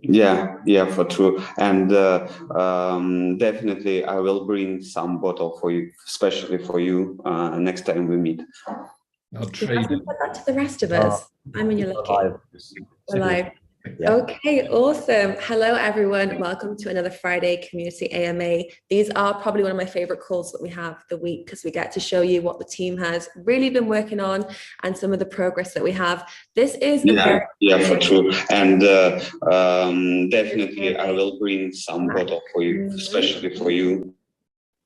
Yeah, for true. And definitely I will bring some bottle for you, especially for you, next time we meet. I'll trade it. Put that to the rest of us. I mean, you're lucky. We're live. Yeah. Okay, awesome. Hello, everyone. Welcome to another Friday Community AMA. These are probably one of my favorite calls that we have the week, because we get to show you what the team has really been working on and some of the progress that we have. This is for true. And definitely I will bring some bottle for you, especially for you.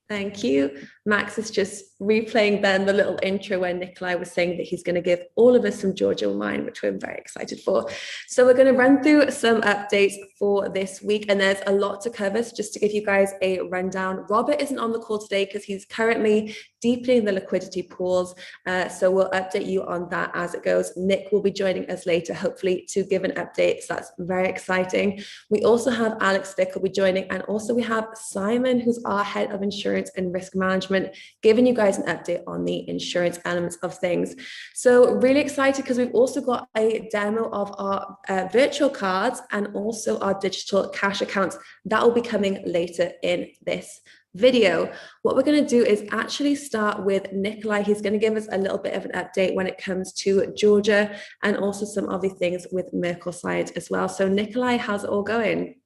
Thank you. Max is just replaying then the little intro where Nikolai was saying that he's going to give all of us some Georgia wine, which we're very excited for. So we're going to run through some updates for this week, and there's a lot to cover. So just to give you guys a rundown, Robert isn't on the call today because he's currently deepening the liquidity pools. So we'll update you on that as it goes. Nick will be joining us later, hopefully, to give an update. So that's very exciting. We also have Alex Vick will be joining, and also we have Simon, who's our head of insurance and risk management, giving you guys an update on the insurance elements of things. So really excited because we've also got a demo of our virtual cards and also our digital cash accounts that will be coming later in this video. What we're going to do is actually start with Nikolai. He's going to give us a little bit of an update when it comes to Georgia and also some other things with Merkel side as well. So Nikolai, how's it all going?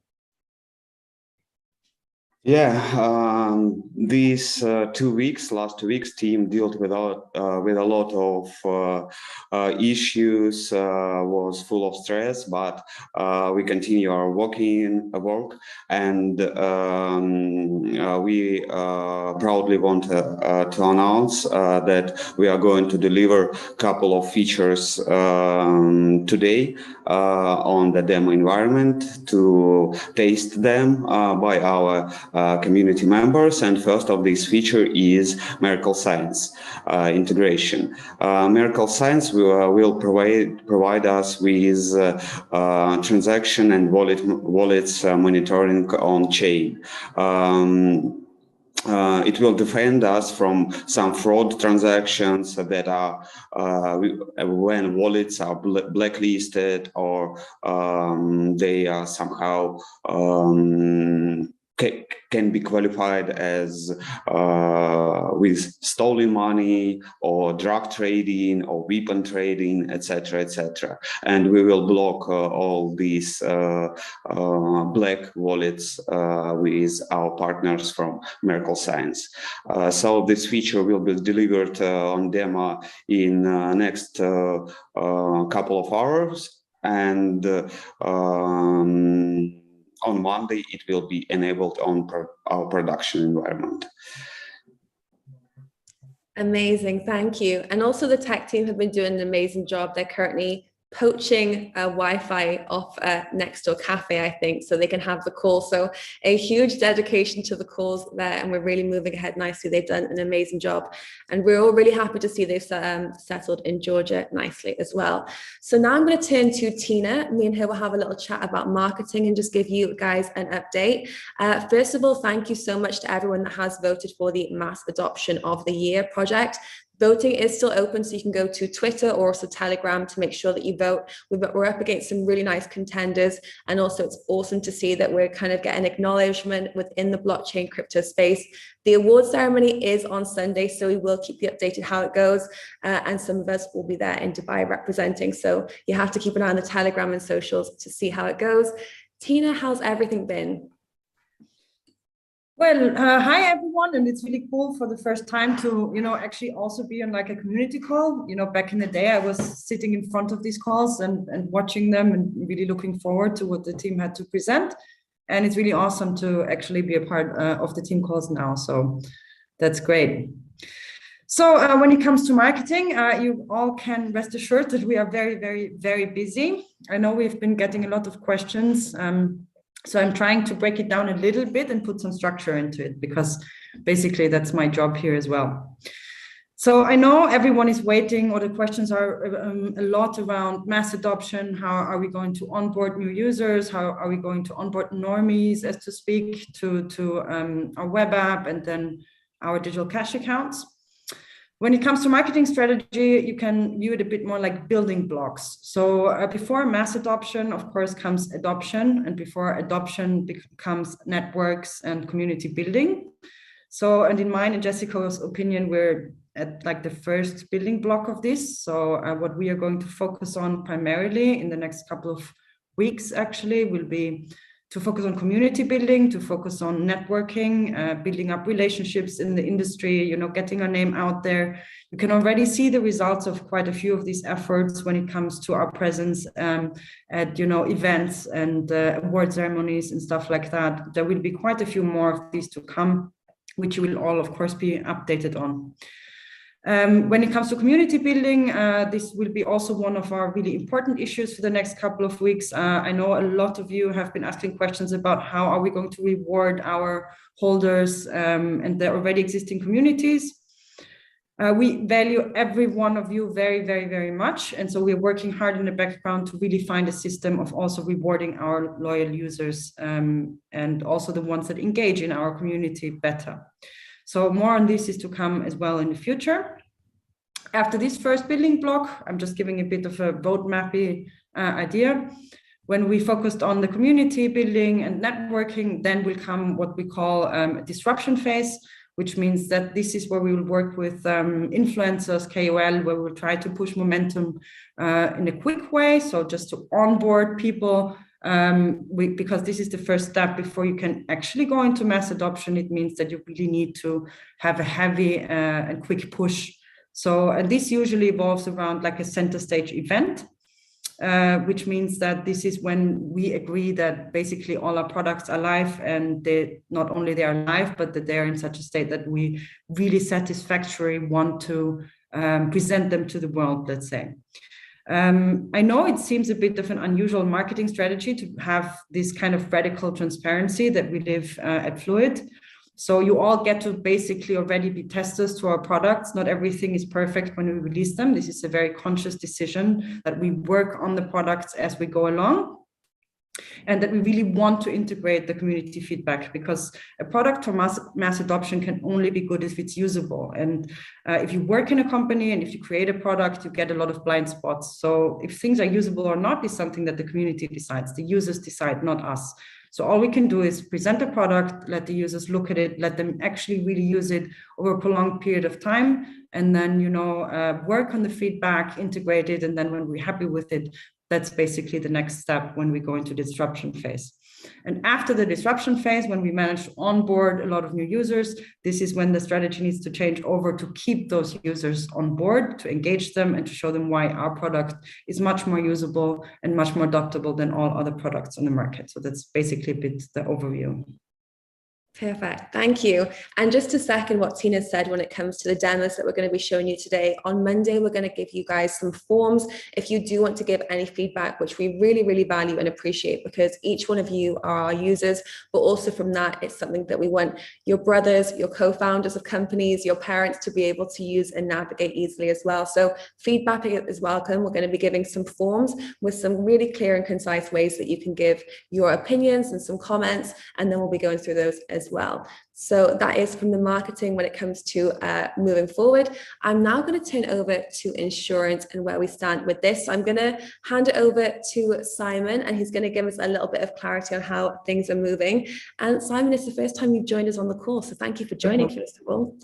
These last 2 weeks, team dealt with a lot of issues, was full of stress, but we continue our work, and we proudly want to announce that we are going to deliver a couple of features today on the demo environment to taste them by our community members. And first of this feature is Miracle Science integration. Miracle Science will provide us with transaction and wallets monitoring on chain. It will defend us from some fraud transactions that are when wallets are blacklisted or they are somehow can be qualified as with stolen money or drug trading or weapon trading, etc., etc. And we will block all these black wallets with our partners from Miracle Science. So this feature will be delivered on demo in next couple of hours, and on Monday, it will be enabled on our production environment. Amazing, thank you. And also the tech team have been doing an amazing job. They're currently poaching Wi-Fi off Nextdoor Cafe, I think, so they can have the call. So a huge dedication to the calls there, and we're really moving ahead nicely. They've done an amazing job, and we're all really happy to see they've settled in Georgia nicely as well. So now I'm going to turn to Tina. Me and her will have a little chat about marketing and just give you guys an update. First of all, thank you so much to everyone that has voted for the Mass Adoption of the Year project. Voting is still open, so you can go to Twitter or also Telegram to make sure that you vote. We're up against some really nice contenders, and also it's awesome to see that we're kind of getting acknowledgement within the blockchain crypto space. The award ceremony is on Sunday, so we will keep you updated how it goes, and some of us will be there in Dubai representing, so you have to keep an eye on the Telegram and socials to see how it goes. Tina, how's everything been? Well, hi everyone, and it's really cool for the first time to, actually also be on like a community call. Back in the day, I was sitting in front of these calls and watching them and really looking forward to what the team had to present. And it's really awesome to actually be a part of the team calls now. So that's great. So when it comes to marketing, you all can rest assured that we are very, very, very busy. I know we've been getting a lot of questions. So I'm trying to break it down a little bit and put some structure into it, because basically that's my job here as well. So I know everyone is waiting, or the questions are a lot around mass adoption. How are we going to onboard new users? How are we going to onboard normies, as to speak, to our web app and then our digital cash accounts? When it comes to marketing strategy, you can view it a bit more like building blocks. So before mass adoption, of course, comes adoption, and before adoption becomes networks and community building. So, and in mine and Jessica's opinion, we're at like the first building block of this. So what we are going to focus on primarily in the next couple of weeks actually will be to focus on community building, to focus on networking, building up relationships in the industry, you know, getting our name out there. You can already see the results of quite a few of these efforts when it comes to our presence at, you know, events and award ceremonies and stuff like that. There will be quite a few more of these to come, which you will all, of course, be updated on. When it comes to community building, this will be also one of our really important issues for the next couple of weeks. I know a lot of you have been asking questions about how are we going to reward our holders and the already existing communities. We value every one of you very, very, very much. And so we're working hard in the background to really find a system of also rewarding our loyal users and also the ones that engage in our community better. So more on this is to come as well in the future. After this first building block, I'm just giving a bit of a roadmap idea. When we focused on the community building and networking, then will come what we call a disruption phase, which means that this is where we will work with influencers, KOL, where we'll try to push momentum in a quick way. So just to onboard people, because this is the first step before you can actually go into mass adoption. It means that you really need to have a heavy and quick push. So, and this usually evolves around like a center stage event, which means that this is when we agree that basically all our products are live, and they not only they are live, but that they're in such a state that we really satisfactorily want to present them to the world, let's say. I know it seems a bit of an unusual marketing strategy to have this kind of radical transparency that we live at Fluid. So you all get to basically already be testers to our products. Not everything is perfect when we release them. This is a very conscious decision that we work on the products as we go along, and that we really want to integrate the community feedback, because a product for mass adoption can only be good if it's usable. And if you work in a company and if you create a product, you get a lot of blind spots. So if things are usable or not is something that the community decides, the users decide, not us. So all we can do is present a product, let the users look at it, let them actually really use it over a prolonged period of time, and then, you know, work on the feedback, integrate it, and then when we're happy with it, that's basically the next step when we go into the disruption phase. And after the disruption phase, when we manage to onboard a lot of new users, this is when the strategy needs to change over to keep those users on board, to engage them and to show them why our product is much more usable and much more adoptable than all other products on the market. So that's basically a bit the overview. Perfect, thank you. And just to second what Tina said when it comes to the demos that we're going to be showing you today, on Monday, we're going to give you guys some forms if you do want to give any feedback, which we really, really value and appreciate, because each one of you are our users, but also from that, it's something that we want your brothers, your co-founders of companies, your parents to be able to use and navigate easily as well. So feedback is welcome. We're going to be giving some forms with some really clear and concise ways that you can give your opinions and some comments, and then we'll be going through those as well. So that is from the marketing when it comes to moving forward. I'm now going to turn over to insurance and where we stand with this. So I'm going to hand it over to Simon, and he's going to give us a little bit of clarity on how things are moving. And Simon, it's the first time you've joined us on the call, so thank you for joining, first of all.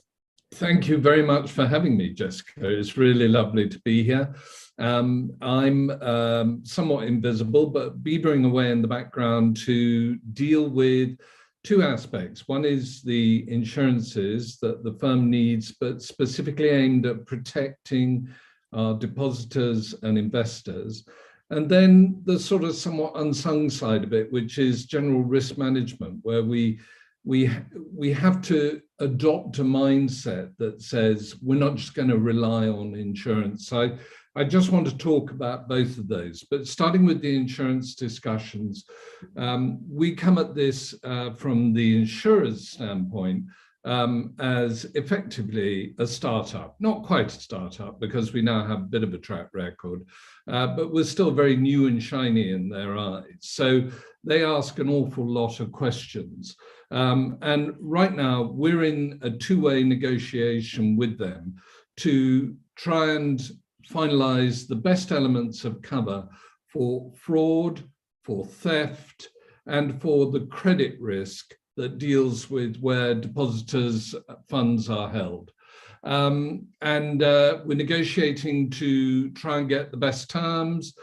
Thank you very much for having me, Jessica. It's really lovely to be here. I'm somewhat invisible, but beavering away in the background to deal with two aspects. One is the insurances that the firm needs, but specifically aimed at protecting our depositors and investors. And then the sort of somewhat unsung side of it, which is general risk management, where we have to adopt a mindset that says we're not just going to rely on insurance. I just want to talk about both of those, but starting with the insurance discussions, we come at this from the insurer's standpoint as effectively a startup, not quite a startup because we now have a bit of a track record, but we're still very new and shiny in their eyes. So they ask an awful lot of questions. And right now we're in a two-way negotiation with them to try and finalize the best elements of cover for fraud, for theft, and for the credit risk that deals with where depositors' funds are held. We're negotiating to try and get the best terms.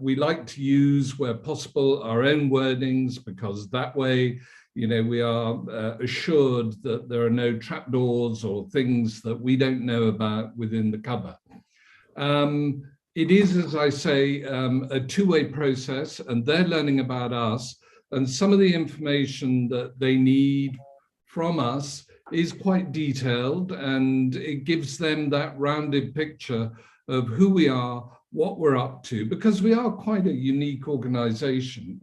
We like to use, where possible, our own wordings, because that way, we are assured that there are no trapdoors or things that we don't know about within the cover. It is, as I say, a two-way process, and they're learning about us, and some of the information that they need from us is quite detailed, and it gives them that rounded picture of who we are, what we're up to, because we are quite a unique organization.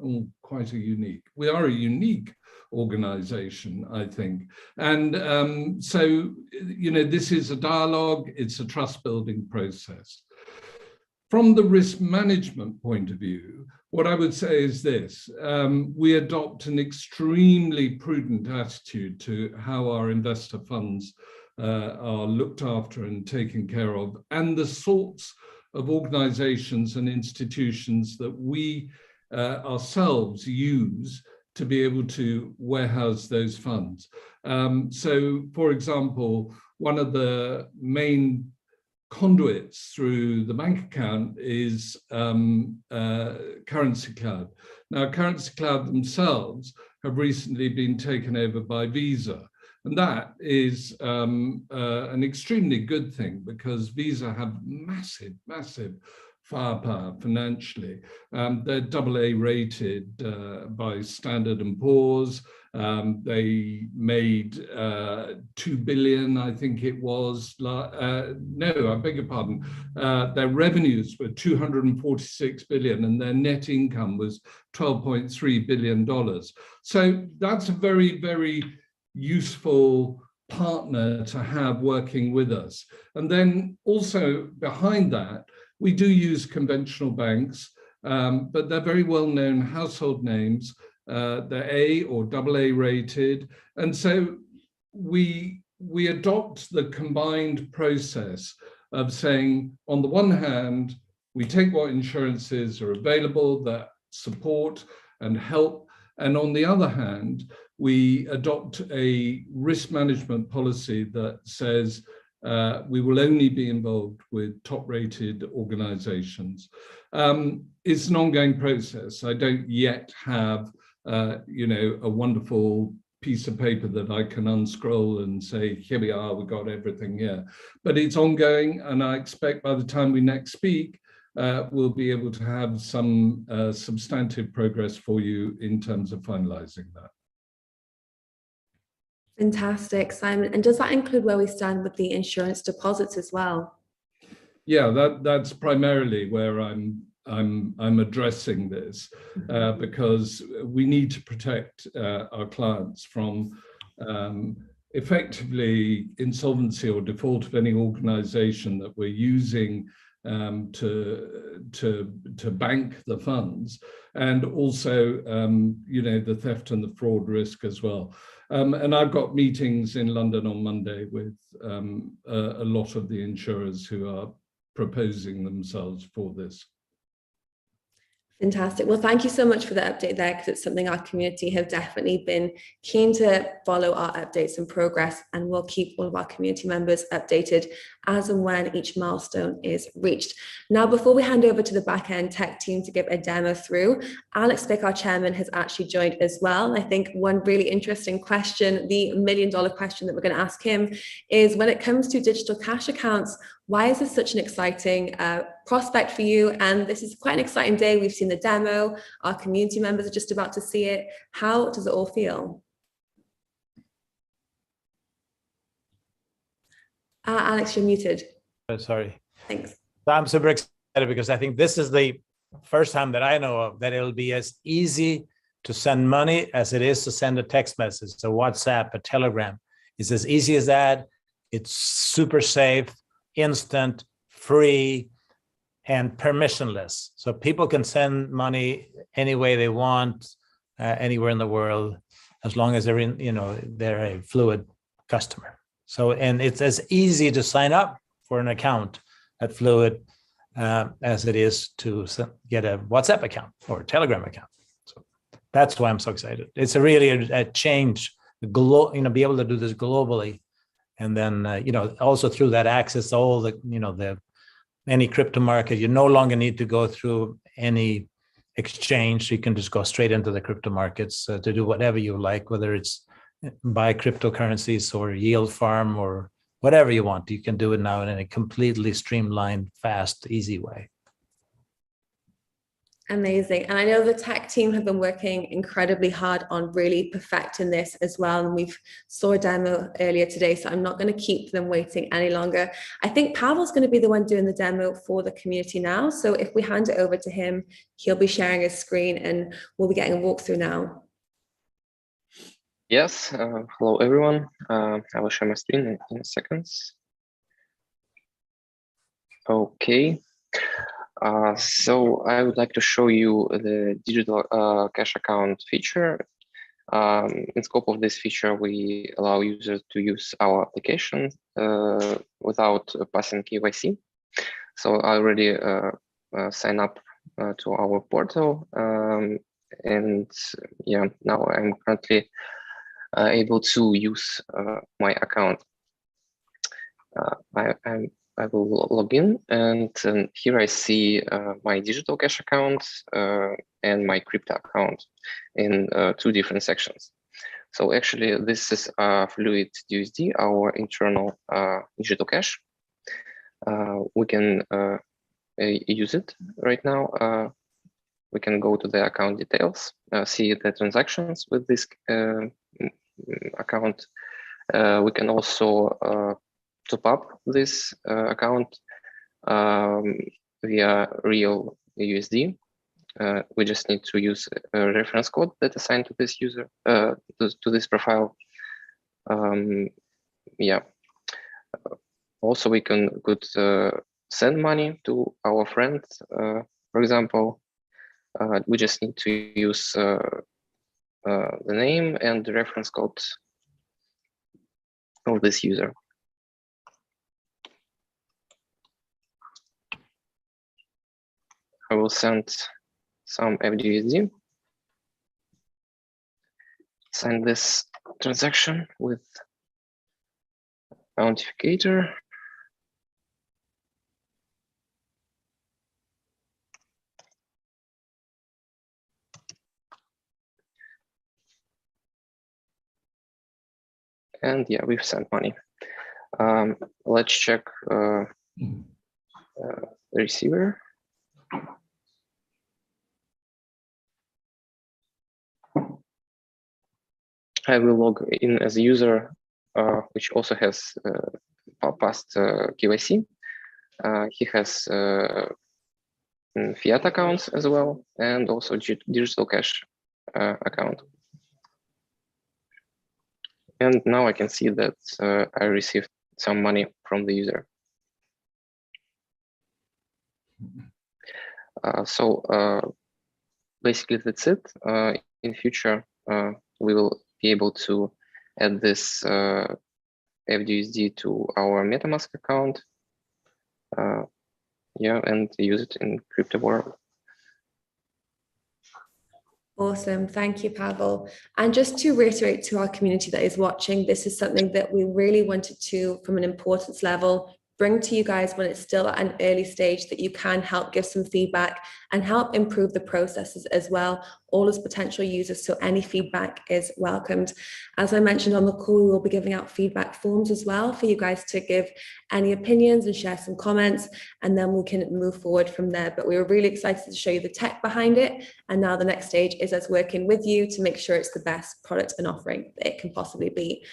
We are a unique organization, I think. And so, this is a dialogue, it's a trust-building process. From the risk management point of view, what I would say is this: we adopt an extremely prudent attitude to how our investor funds are looked after and taken care of, and the sorts of organizations and institutions that we ourselves use to be able to warehouse those funds. So, for example, one of the main conduits through the bank account is Currency Cloud. Now, Currency Cloud themselves have recently been taken over by Visa. And that is an extremely good thing, because Visa have massive, massive firepower financially. They're AA rated by Standard & Poor's. They made 2 billion, I think it was. No, I beg your pardon. Their revenues were 246 billion, and their net income was $12.3 billion. So that's a very, very useful partner to have working with us. And then also behind that, we do use conventional banks, but they're very well-known household names. They're A or AA rated. And so we adopt the combined process of saying, on the one hand, we take what insurances are available that support and help. And on the other hand, we adopt a risk management policy that says we will only be involved with top-rated organizations. It's an ongoing process. I don't yet have, a wonderful piece of paper that I can unscroll and say, here we are, we've got everything here. But it's ongoing, and I expect by the time we next speak, we'll be able to have some substantive progress for you in terms of finalizing that. Fantastic, Simon. And does that include where we stand with the insurance deposits as well? Yeah, that's primarily where I'm addressing this, because we need to protect our clients from effectively insolvency or default of any organization that we're using to bank the funds, and also the theft and the fraud risk as well. And I've got meetings in London on Monday with a lot of the insurers who are proposing themselves for this. Fantastic. Well, thank you so much for the update there, because it's something our community have definitely been keen to follow our updates and progress, and we'll keep all of our community members updated as and when each milestone is reached. Now, before we hand over to the back-end tech team to give a demo through, Alex Fick, our chairman, has actually joined as well. I think one really interesting question, the million-dollar question that we're going to ask him, is when it comes to digital cash accounts, why is this such an exciting prospect for you? And this is quite an exciting day. We've seen the demo. Our community members are just about to see it. How does it all feel? Alex, you're muted. Oh, sorry. Thanks. I'm super excited because I think this is the first time that I know of that it'll be as easy to send money as it is to send a text message, a WhatsApp, a Telegram. It's as easy as that. It's super safe, instant, free, and permissionless. So people can send money any way they want, anywhere in the world, as long as they're they're a Fluid customer. So, and it's as easy to sign up for an account at Fluid as it is to get a WhatsApp account or a Telegram account. So that's why I'm so excited. It's really a change, be able to do this globally, and then also through that access to all the any crypto market. You no longer need to go through any exchange. You can just go straight into the crypto markets to do whatever you like, whether it's buy cryptocurrencies or yield farm or whatever you want. You can do it now in a completely streamlined, fast, easy way. Amazing. And I know the tech team have been working incredibly hard on really perfecting this as well. And we've saw a demo earlier today, so I'm not going to keep them waiting any longer. I think Pavel's going to be the one doing the demo for the community now. So if we hand it over to him, he'll be sharing his screen and we'll be getting a walkthrough now. Yes, hello everyone. I will share my screen in a second. Okay. So I would like to show you the digital cash account feature. In scope of this feature, we allow users to use our application without passing KYC. So I already sign up to our portal, and yeah, now I'm currently able to use my account. I will log in, and here I see my digital cash account and my crypto account in two different sections. So actually, this is Fluid.USD, our internal digital cash. We can use it right now. We can go to the account details, see the transactions with this account. We can also top up this account via real USD. We just need to use a reference code that assigned to this user, to this profile. Yeah. Also, we could send money to our friends. For example, we just need to use the name and the reference code of this user. I will send some FDUSD, send this transaction with authenticator. And yeah, we've sent money. Let's check the receiver. I will log in as a user, which also has passed KYC. He has fiat accounts as well, and also digital cash account. And now I can see that I received some money from the user. So basically that's it. In future, we will be able to add this FDUSD to our MetaMask account, yeah, and use it in crypto world. Awesome. Thank you, Pavel. And just to reiterate to our community that is watching, this is something that we really wanted to, from an importance level, bring to you guys when it's still at an early stage, that you can help give some feedback and help improve the processes as well, all as potential users. So any feedback is welcomed. As I mentioned on the call, we will be giving out feedback forms as well for you guys to give any opinions and share some comments, and then we can move forward from there. But we were really excited to show you the tech behind it. And now the next stage is us working with you to make sure it's the best product and offering that it can possibly be.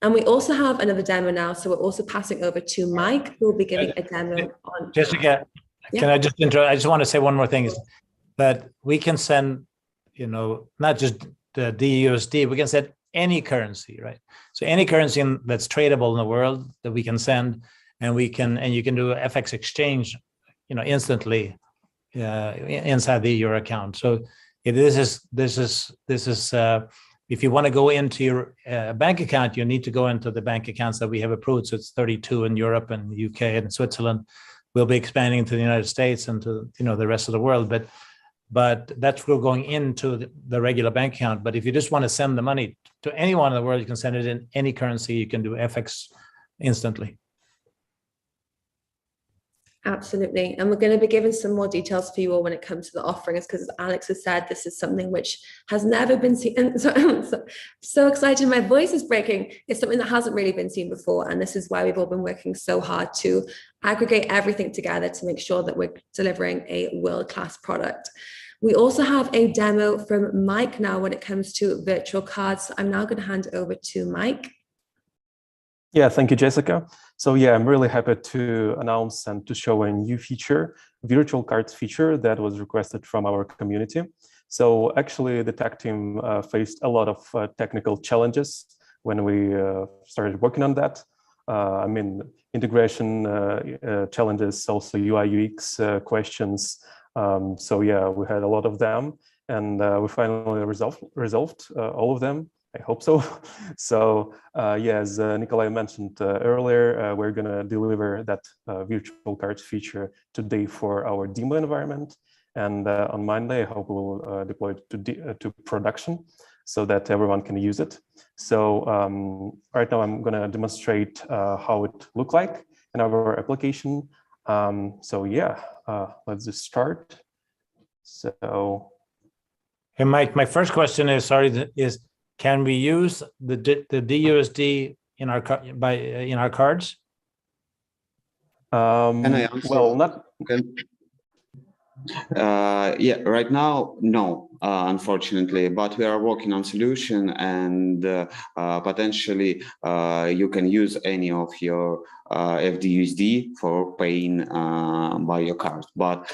And we also have another demo now. So we're also passing over to Mike, who will be giving a demo on. Jessica, can I just interrupt? I just want to say one more thing, is that we can send, not just the DUSD, we can send any currency, right? So any currency that's tradable in the world that we can send, and you can do FX exchange, instantly inside your account. So this is if you want to go into your bank account, you need to go into the bank accounts that we have approved. So it's 32 in Europe and UK and Switzerland. We'll be expanding into the United States and to the rest of the world. But that's going into the regular bank account. But if you just want to send the money to anyone in the world, you can send it in any currency. You can do FX instantly. Absolutely. And we're going to be giving some more details for you all when it comes to the offerings, because as Alex has said, this is something which has never been seen. So excited, my voice is breaking. It's something that hasn't really been seen before. And this is why we've all been working so hard to aggregate everything together to make sure that we're delivering a world-class product. We also have a demo from Mike now when it comes to virtual cards. So I'm now going to hand over to Mike. Yeah, thank you, Jessica. So yeah, I'm really happy to announce and to show a new feature, virtual cards feature that was requested from our community. So actually the tech team faced a lot of technical challenges when we started working on that. I mean, integration challenges, also UI UX questions. So yeah, we had a lot of them, and we finally resolved all of them. I hope so. So yeah, as Nikolai mentioned earlier, we're going to deliver that virtual cards feature today for our demo environment. And on Monday, I hope we'll deploy it to production so that everyone can use it. So right now I'm going to demonstrate how it looks like in our application. So yeah, let's just start. So, hey, Mike, my first question is, can we use the DUSD in our cards? Can I answer? Well, not. Yeah, right now, no, unfortunately, but we are working on solution, and potentially you can use any of your FDUSD for paying by your card. But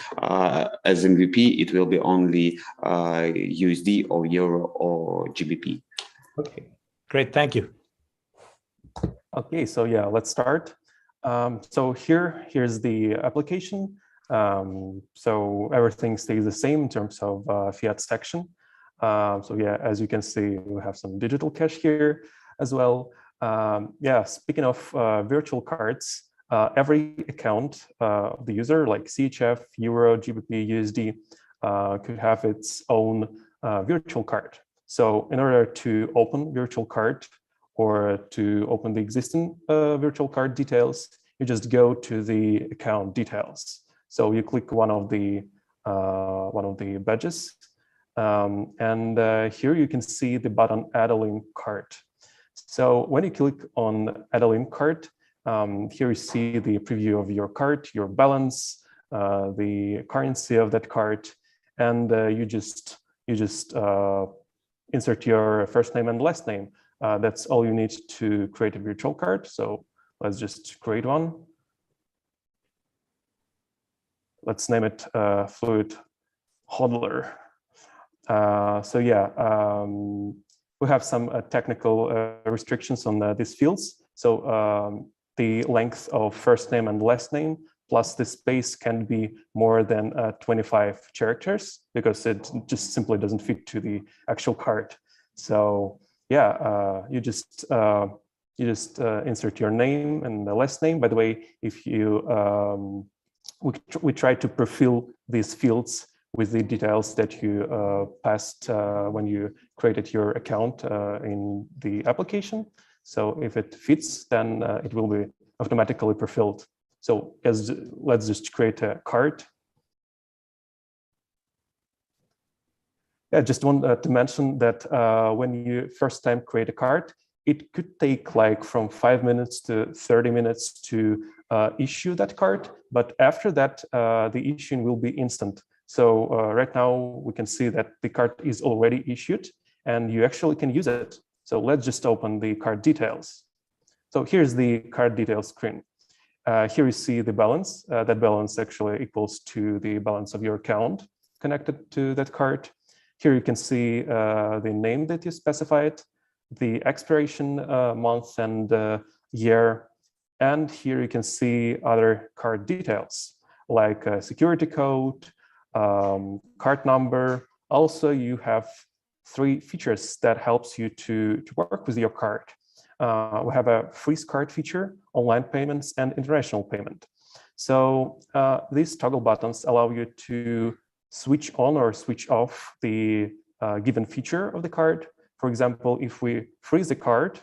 as MVP, it will be only USD or Euro or GBP. Okay, great, thank you. Okay, so yeah, let's start. So here's the application. So everything stays the same in terms of fiat section. So yeah, as you can see, we have some digital cash here as well. Yeah, speaking of virtual cards, every account of the user, like CHF, Euro, GBP, USD, could have its own virtual card. So in order to open virtual card or to open the existing virtual card details, you just go to the account details. So you click one of the badges, and here you can see the button Add a link card. So when you click on Add a link card, here you see the preview of your card, your balance, the currency of that card, and you just insert your first name and last name. That's all you need to create a virtual card. So let's just create one. Let's name it Fluid Hodler. So yeah, we have some technical restrictions on these fields. So the length of first name and last name plus the space can be more than 25 characters because it just simply doesn't fit to the actual card. So yeah, you just insert your name and the last name. By the way, if you we try to prefill these fields with the details that you passed when you created your account in the application. So if it fits, then it will be automatically prefilled. So let's just create a card. I just want to mention that when you first time create a card, it could take like from 5 minutes to 30 minutes to issue that card. But after that, the issuing will be instant. So right now we can see that the card is already issued and you actually can use it. So let's just open the card details. So here's the card details screen. Here you see the balance. That balance actually equals to the balance of your account connected to that card. Here you can see the name that you specified, the expiration month and year. And here you can see other card details like security code, card number. Also, you have 3 features that helps you to work with your card. We have a freeze card feature, online payments, and international payment. So these toggle buttons allow you to switch on or switch off the given feature of the card. For example, if we freeze the card,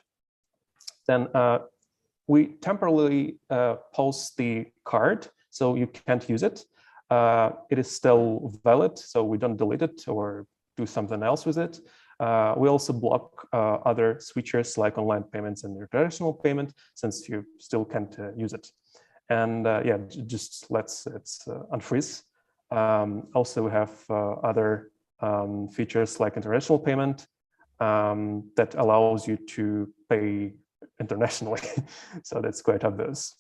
then we temporarily pause the card, so you can't use it. It is still valid, so we don't delete it or do something else with it. We also block other switchers like online payments and international payment, since you still can't use it. And yeah, just let's unfreeze. Also, we have other features like international payment that allows you to pay internationally. So that's quite obvious.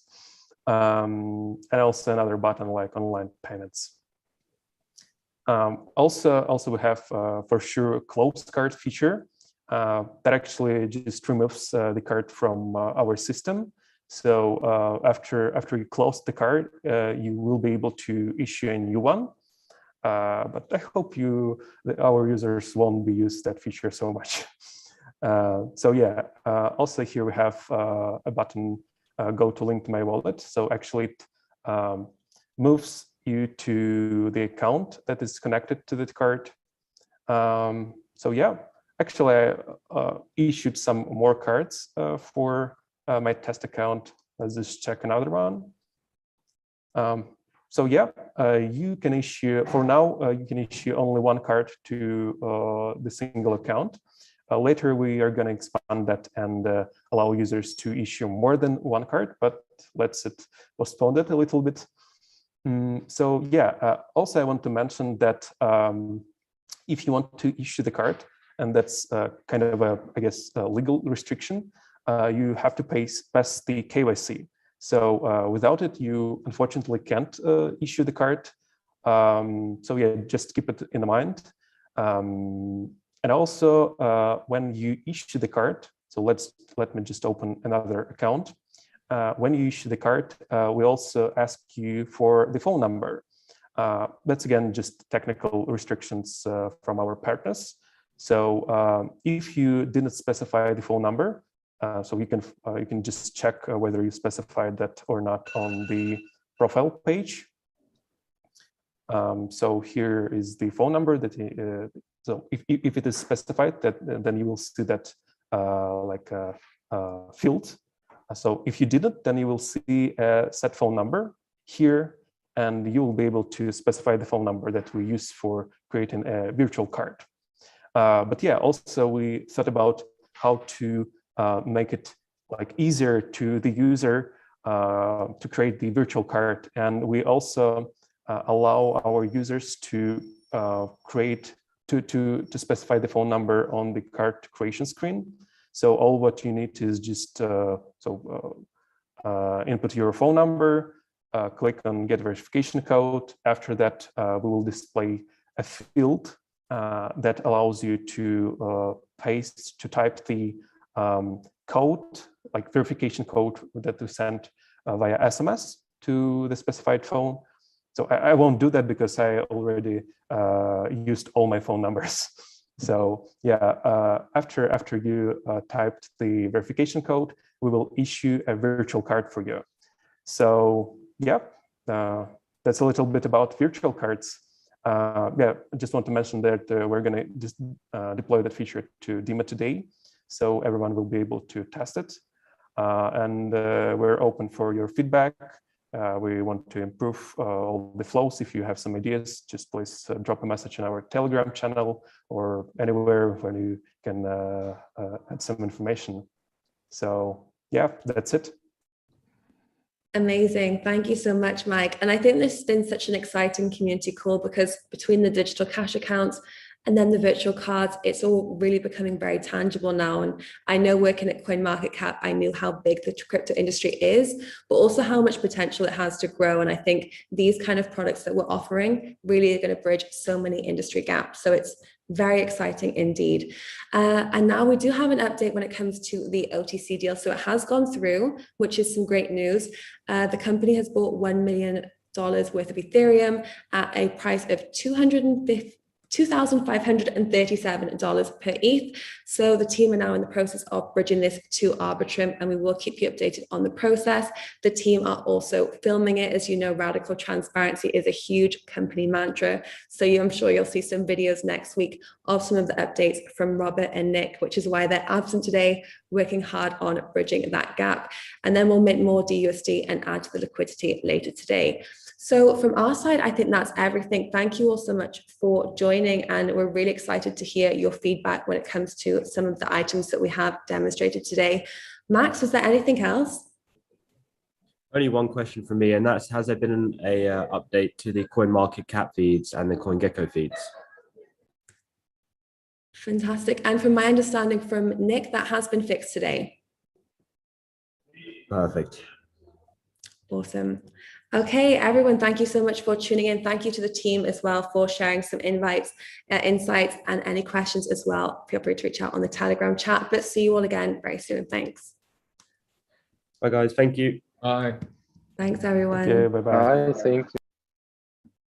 And also another button like online payments. Also we have for sure a closed card feature that actually just removes the card from our system. So after you close the card, you will be able to issue a new one. But I hope our users won't be used that feature so much. So yeah, also here we have a button, go to link to my wallet. So actually it moves you to the account that is connected to the card. So yeah, actually I issued some more cards for my test account. Let's just check another one. So yeah, you can issue, for now, you can issue only one card to the single account. Later, we are going to expand that and allow users to issue more than one card, but let's postpone that a little bit. So yeah, also I want to mention that if you want to issue the card, and that's kind of a, I guess, a legal restriction, you have to pass the KYC. So without it, you unfortunately can't issue the card. So yeah, just keep it in mind. And also, when you issue the card, so let me just open another account. When you issue the card, we also ask you for the phone number. That's again just technical restrictions from our partners. So if you didn't specify the phone number, so you can just check whether you specified that or not on the profile page. So here is the phone number that. So if it is specified, then you will see that like a field. So if you didn't, then you will see a set phone number here, and you will be able to specify the phone number that we use for creating a virtual card. But yeah, also we thought about how to make it like easier to the user to create the virtual card, and we also allow our users to to specify the phone number on the card creation screen. So all what you need is just input your phone number, click on get verification code. After that, we will display a field that allows you to type the code, like verification code that we sent via SMS to the specified phone. So I won't do that because I already used all my phone numbers. So yeah, after you typed the verification code, we will issue a virtual card for you. So yeah, that's a little bit about virtual cards. Yeah, I just want to mention that we're going to just deploy that feature to demo today, so everyone will be able to test it. And we're open for your feedback. We want to improve all the flows. If you have some ideas, just please drop a message in our Telegram channel or anywhere where you can add some information. So yeah, that's it. Amazing. Thank you so much, Mike. And I think this has been such an exciting community call, because between the digital cash accounts and then the virtual cards, it's all really becoming very tangible now. And I know working at CoinMarketCap, I knew how big the crypto industry is, but also how much potential it has to grow. And I think these kind of products that we're offering really are going to bridge so many industry gaps. So it's very exciting indeed. And now we do have an update when it comes to the OTC deal. So it has gone through, which is some great news. The company has bought $1 million worth of Ethereum at a price of $2,537 per ETH. So the team are now in the process of bridging this to Arbitrum, and we will keep you updated on the process. The team are also filming it. As you know, radical transparency is a huge company mantra. So I'm sure you'll see some videos next week of some of the updates from Robert and Nick, which is why they're absent today, working hard on bridging that gap. And then we'll mint more DUSD and add to the liquidity later today. So from our side, I think that's everything. Thank you all so much for joining, and we're really excited to hear your feedback when it comes to some of the items that we have demonstrated today. Max, was there anything else? Only one question from me, and that's, has there been a update to the CoinMarketCap feeds and the CoinGecko feeds? Fantastic. And from my understanding from Nick, that has been fixed today. Perfect. Awesome. Okay, everyone, thank you so much for tuning in. Thank you to the team as well for sharing some insights, and any questions as well. Feel free to reach out on the Telegram chat, but see you all again very soon. Thanks. Bye, guys. Thank you. Bye. Thanks, everyone. Okay, bye-bye. Thank you.